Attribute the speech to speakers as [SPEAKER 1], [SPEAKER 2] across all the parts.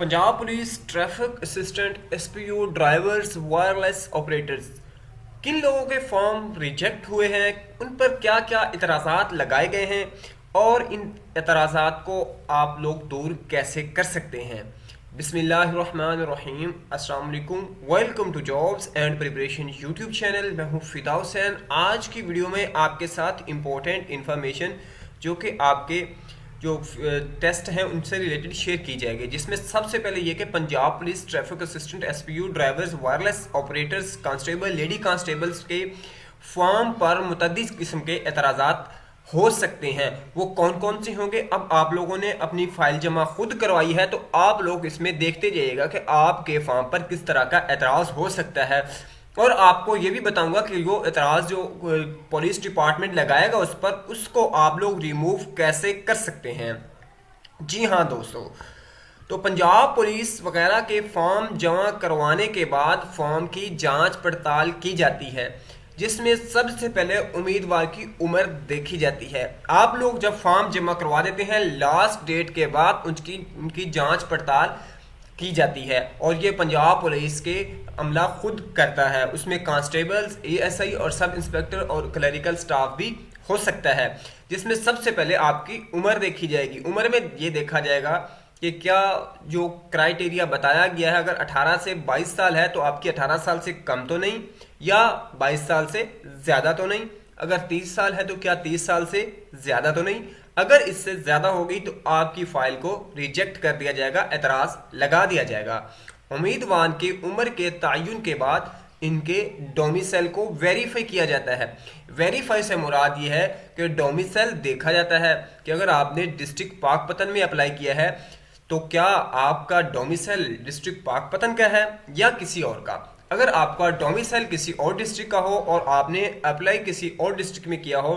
[SPEAKER 1] Punjab police traffic assistant SPU drivers wireless operators किन लोगों के फॉर्म रिजेक्ट हुए हैं, उन पर क्या क्या इतराज़ात लगाए गए हैं और इन इतराज़ात को आप लोग दूर कैसे कर सकते हैं। बिस्मिल्लाहिर्रहमानिर्रहीम, अस्सलाम वालेकुम, welcome to jobs and preparation YouTube channel. मैं हूं फिदा हुसैन। आज की वीडियो में आपके साथ इम्पोर्टेंट इन्फॉर्मेशन जो कि आपके जो टेस्ट हैं उनसे रिलेटेड शेयर की जाएगी, जिसमें सबसे पहले ये कि Punjab police traffic assistant SPU drivers wireless operators constable lady constables के फॉर्म पर मुतअद्दिद किस्म के एतराज़ात हो सकते हैं। वो कौन कौन से होंगे। अब आप लोगों ने अपनी फाइल जमा खुद करवाई है तो आप लोग इसमें देखते जाइएगा कि आपके फॉर्म पर किस तरह का एतराज़ हो सकता है, और आपको ये भी बताऊंगा कि वो एतराज़ जो पुलिस डिपार्टमेंट लगाएगा उस पर, उसको आप लोग रिमूव कैसे कर सकते हैं। जी हाँ दोस्तों, तो पंजाब पुलिस वगैरह के फॉर्म जमा करवाने के बाद फॉर्म की जांच पड़ताल की जाती है, जिसमें सबसे पहले उम्मीदवार की उम्र देखी जाती है। आप लोग जब फॉर्म जमा करवा देते हैं, लास्ट डेट के बाद उनकी जांच पड़ताल की जाती है, और ये पंजाब पुलिस के अमला खुद करता है। उसमें कांस्टेबल्स, एएसआई और सब इंस्पेक्टर और क्लरिकल स्टाफ भी हो सकता है, जिसमें सबसे पहले आपकी उम्र देखी जाएगी। उम्र में ये देखा जाएगा कि क्या जो क्राइटेरिया बताया गया है, अगर 18 से 22 साल है तो आपकी 18 साल से कम तो नहीं, या 22 साल से ज़्यादा तो नहीं। अगर 30 साल है तो क्या 30 साल से ज़्यादा तो नहीं। अगर इससे ज़्यादा हो गई तो आपकी फाइल को रिजेक्ट कर दिया जाएगा, एतराज़ लगा दिया जाएगा। उम्मीदवार की उम्र के तयन के बाद इनके डोमिसाइल को वेरीफाई किया जाता है। वेरीफाई से मुराद ये है कि डोमिसाइल देखा जाता है कि अगर आपने डिस्ट्रिक्ट पाकपतन में अप्लाई किया है तो क्या आपका डोमिसाइल डिस्ट्रिक्ट पाकपतन का है या किसी और का। अगर आपका डोमिसाइल किसी और डिस्ट्रिक्ट का हो और आपने अप्लाई किसी और डिस्ट्रिक्ट में किया हो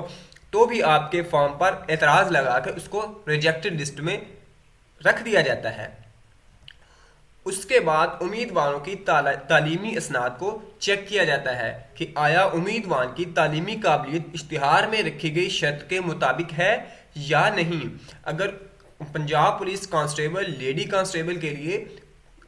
[SPEAKER 1] तो भी आपके फॉर्म पर एतराज़ लगा कर उसको रिजेक्टेड लिस्ट में रख दिया जाता है। उसके बाद उम्मीदवारों की तालीमी इसनाद को चेक किया जाता है कि आया उम्मीदवार की तालीमी काबिलियत इश्तिहार में रखी गई शर्त के मुताबिक है या नहीं। अगर Punjab police constable lady constable के लिए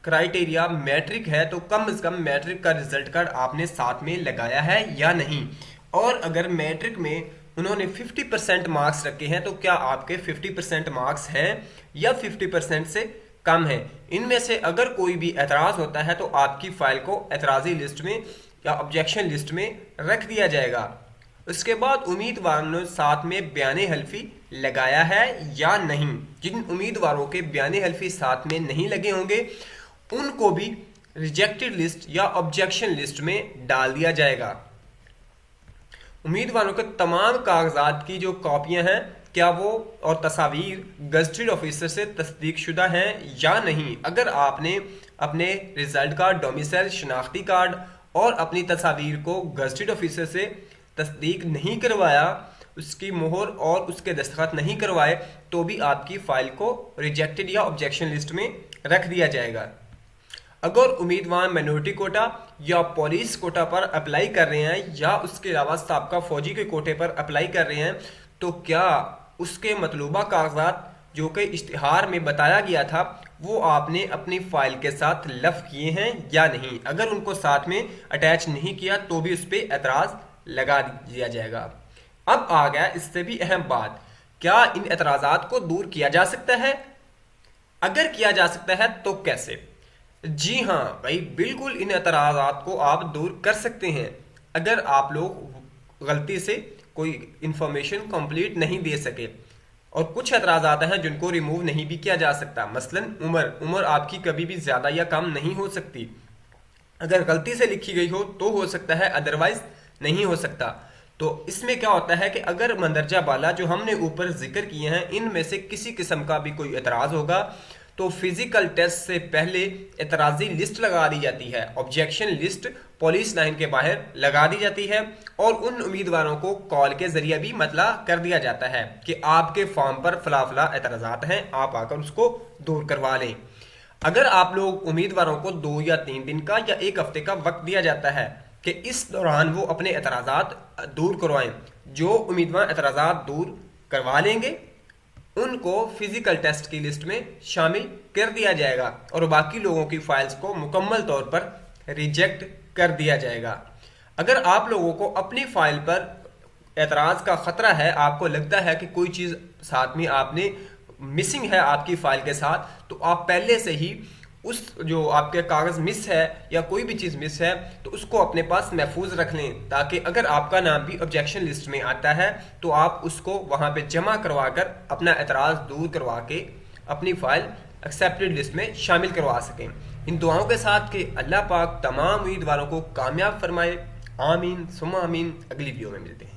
[SPEAKER 1] क्राइटेरिया मैट्रिक है तो कम से कम मैट्रिक का रिजल्ट कार्ड आपने साथ में लगाया है या नहीं। और अगर मैट्रिक में उन्होंने 50% मार्क्स रखे हैं तो क्या आपके 50% मार्क्स हैं या 50% से कम है। इनमें से अगर कोई भी एतराज़ होता है तो आपकी फाइल को एतराज़ी लिस्ट में या ऑब्जेक्शन लिस्ट में रख दिया जाएगा। उसके बाद उम्मीदवार ने साथ में बयाने हल्फी लगाया है या नहीं। जिन उम्मीदवारों के बयाने हल्फी साथ में नहीं लगे होंगे उनको भी रिजेक्टेड लिस्ट या ऑब्जेक्शन लिस्ट में डाल दिया जाएगा। उम्मीदवारों के तमाम कागजात की जो कॉपियां हैं क्या वो और तस्वीर गजटेड ऑफिसर से तस्दीक शुदा हैं या नहीं। अगर आपने अपने रिजल्ट कार्ड, डोमिसाइल, शनाख्ती कार्ड और अपनी तस्वीर को गजटेड ऑफिसर से तस्दीक नहीं करवाया, उसकी मोहर और उसके दस्तखत नहीं करवाए, तो भी आपकी फाइल को रिजेक्टेड या ऑब्जेक्शन लिस्ट में रख दिया जाएगा। अगर उम्मीदवार माइनॉरिटी कोटा या पुलिस कोटा पर अप्लाई कर रहे हैं या उसके अलावा साबका फौजी के कोटे पर अप्लाई कर रहे हैं तो क्या उसके मतलूबा कागजात जो कि इश्तिहार में बताया गया था वो आपने अपनी फाइल के साथ लफ किए हैं या नहीं। अगर उनको साथ में अटैच नहीं किया तो भी उस पर एतराज़ लगा दिया जाएगा। अब आ गया इससे भी अहम बात, क्या इन एतराज़ात को दूर किया जा सकता है। अगर किया जा सकता है तो कैसे। जी हाँ भाई, बिल्कुल इन एतराज़ात को आप दूर कर सकते हैं। अगर आप लोग गलती से कोई इंफॉर्मेशन कंप्लीट नहीं दे सके, और कुछ एतराज़ात हैं जिनको रिमूव नहीं भी किया जा सकता। मसलन उम्र आपकी कभी भी ज़्यादा या कम नहीं हो सकती। अगर गलती से लिखी गई हो तो हो सकता है, अदरवाइज नहीं हो सकता। तो इसमें क्या होता है कि अगर मंदरजा बाला जो हमने ऊपर जिक्र किए हैं इनमें से किसी किस्म का भी कोई एतराज़ होगा तो फिजिकल टेस्ट से पहले एतराज़ी लिस्ट लगा दी जाती है, ऑब्जेक्शन लिस्ट पुलिस लाइन के बाहर लगा दी जाती है, और उन उम्मीदवारों को कॉल के जरिए भी मतला कर दिया जाता है कि आपके फॉर्म पर फला फला एतराज़ात हैं, आप आकर उसको दूर करवा लें। अगर आप लोग उम्मीदवारों को 2 या 3 दिन का या 1 हफ्ते का वक्त दिया जाता है कि इस दौरान वो अपने एतराज़ात दूर करवाएं। जो उम्मीदवार एतराज़ात दूर करवा लेंगे ان کو فزیکل ٹیسٹ کی لسٹ میں شامل کر دیا جائے گا اور باقی لوگوں کی فائلز کو مکمل طور پر ریجیکٹ کر دیا جائے گا۔ اگر آپ لوگوں کو اپنی فائل پر اعتراض کا خطرہ ہے، آپ کو لگتا ہے کہ کوئی چیز ساتھ میں آپ نے مسنگ ہے آپ کی فائل کے ساتھ، تو آپ پہلے سے ہی اس جو آپ کے کاغذ مس ہے یا کوئی بھی چیز مس ہے تو اس کو اپنے پاس محفوظ رکھ لیں، تاکہ اگر آپ کا نام بھی آبجیکشن لسٹ میں آتا ہے تو آپ اس کو وہاں پہ جمع کروا کر اپنا اعتراض دور کروا کے اپنی فائل ایکسیپٹڈ لسٹ میں شامل کروا سکیں۔ ان دعاؤں کے ساتھ کہ اللہ پاک تمام امیدواروں کو کامیاب فرمائے، آمین ثم آمین۔ اگلی ویڈیو میں ملتے ہیں۔